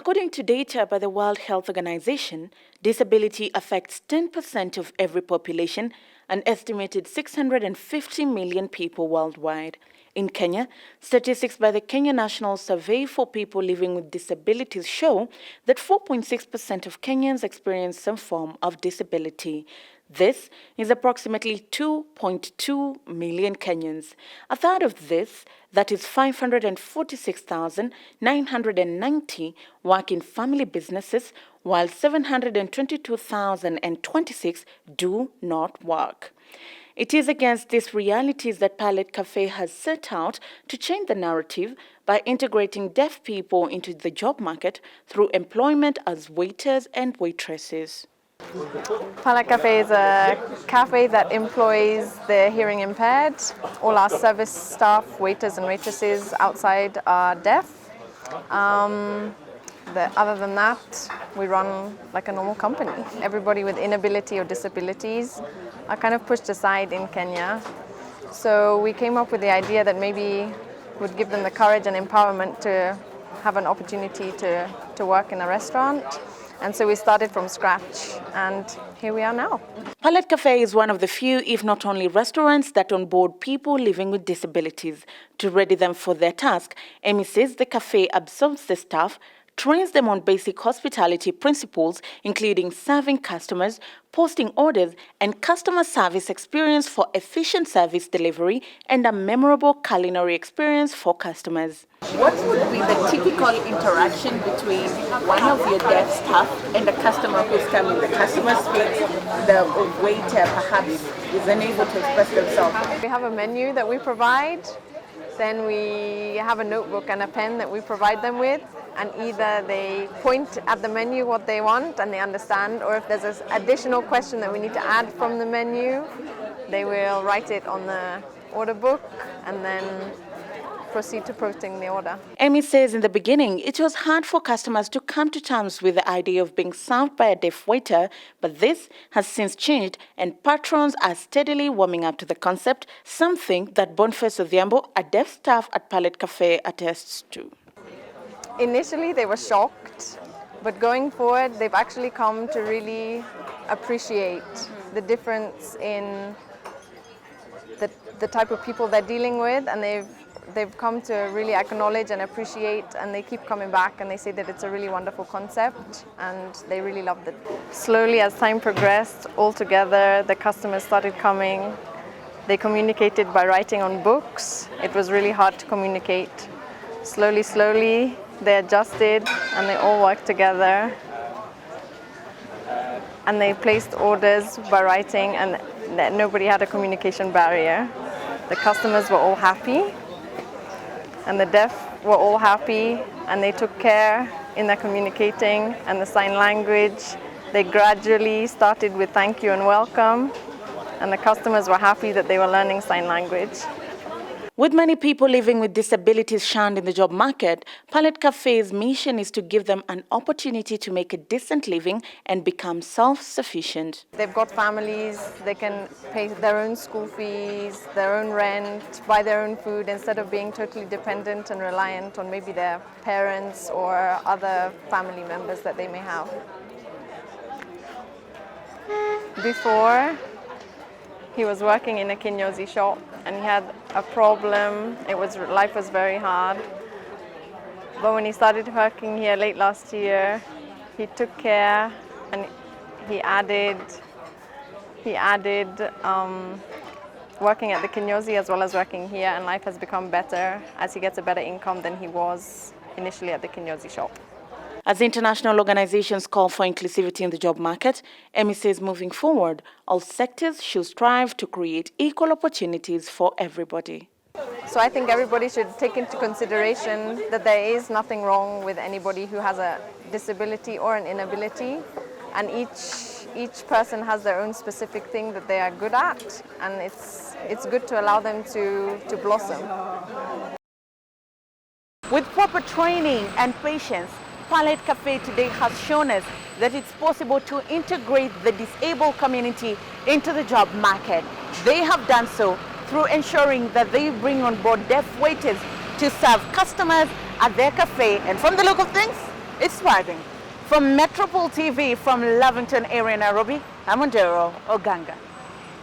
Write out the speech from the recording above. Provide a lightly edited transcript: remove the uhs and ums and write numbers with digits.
According to data by the World Health Organization, disability affects 10% of every population, an estimated 650 million people worldwide. In Kenya, statistics by the Kenya National Survey for People Living with Disabilities show that 4.6% of Kenyans experience some form of disability. This is approximately 2.2 million Kenyans. A third of this, that is 546,990, work in family businesses, while 722,026 do not work. It is against these realities that Pallet Cafe has set out to change the narrative by integrating deaf people into the job market through employment as waiters and waitresses. Pallet Cafe is a cafe that employs the hearing impaired. All our service staff, waiters and waitresses outside are deaf. Other than that, we run like a normal company. Everybody with inability or disabilities are kind of pushed aside in Kenya. So we came up with the idea that maybe would give them the courage and empowerment to have an opportunity to work in a restaurant. And so we started from scratch, and here we are now. Pallet Cafe is one of the few, if not only, restaurants that onboard people living with disabilities. To ready them for their task, Amy says the cafe absorbs the staff, trains them on basic hospitality principles, including serving customers, posting orders, and customer service experience for efficient service delivery and a memorable culinary experience for customers. What would be the typical interaction between one of your deaf staff and a customer who's coming? The customer speaks, the waiter perhaps is unable to express themselves. We have a menu that we provide, then we have a notebook and a pen that we provide them with, and either they point at the menu what they want and they understand, or if there's an additional question that we need to add from the menu, they will write it on the order book and then proceed to processing the order. Amy says in the beginning it was hard for customers to come to terms with the idea of being served by a deaf waiter, but this has since changed and patrons are steadily warming up to the concept, something that Boniface Odhiambo, a deaf staff at Pallet Cafe, attests to. Initially they were shocked, but going forward they've actually come to really appreciate the difference in the type of people they're dealing with, and they've come to really acknowledge and appreciate, and they keep coming back and they say that it's a really wonderful concept and they really loved it. Slowly as time progressed, all together the customers started coming. They communicated by writing on books. It was really hard to communicate. Slowly they adjusted and they all worked together, and they placed orders by writing, and nobody had a communication barrier. The customers were all happy and the deaf were all happy, and they took care in their communicating and the sign language. They gradually started with thank you and welcome, and the customers were happy that they were learning sign language. With many people living with disabilities shunned in the job market, Pallet Cafe's mission is to give them an opportunity to make a decent living and become self-sufficient. They've got families, they can pay their own school fees, their own rent, buy their own food, instead of being totally dependent and reliant on maybe their parents or other family members that they may have. Before, he was working in a kinyozi shop and he had a problem. Life was very hard. But when he started working here late last year, he took care and he added working at the kinyozi as well as working here, and life has become better as he gets a better income than he was initially at the kinyozi shop. As international organizations call for inclusivity in the job market, Amy says moving forward, all sectors should strive to create equal opportunities for everybody. So I think everybody should take into consideration that there is nothing wrong with anybody who has a disability or an inability, and each person has their own specific thing that they are good at, and it's good to allow them to blossom. With proper training and patience, Pallet Cafe today has shown us that it's possible to integrate the disabled community into the job market. They have done so through ensuring that they bring on board deaf waiters to serve customers at their cafe. And from the look of things, It's thriving. From Metropol TV from Lavington area, Nairobi, I'm Ondero Oganga.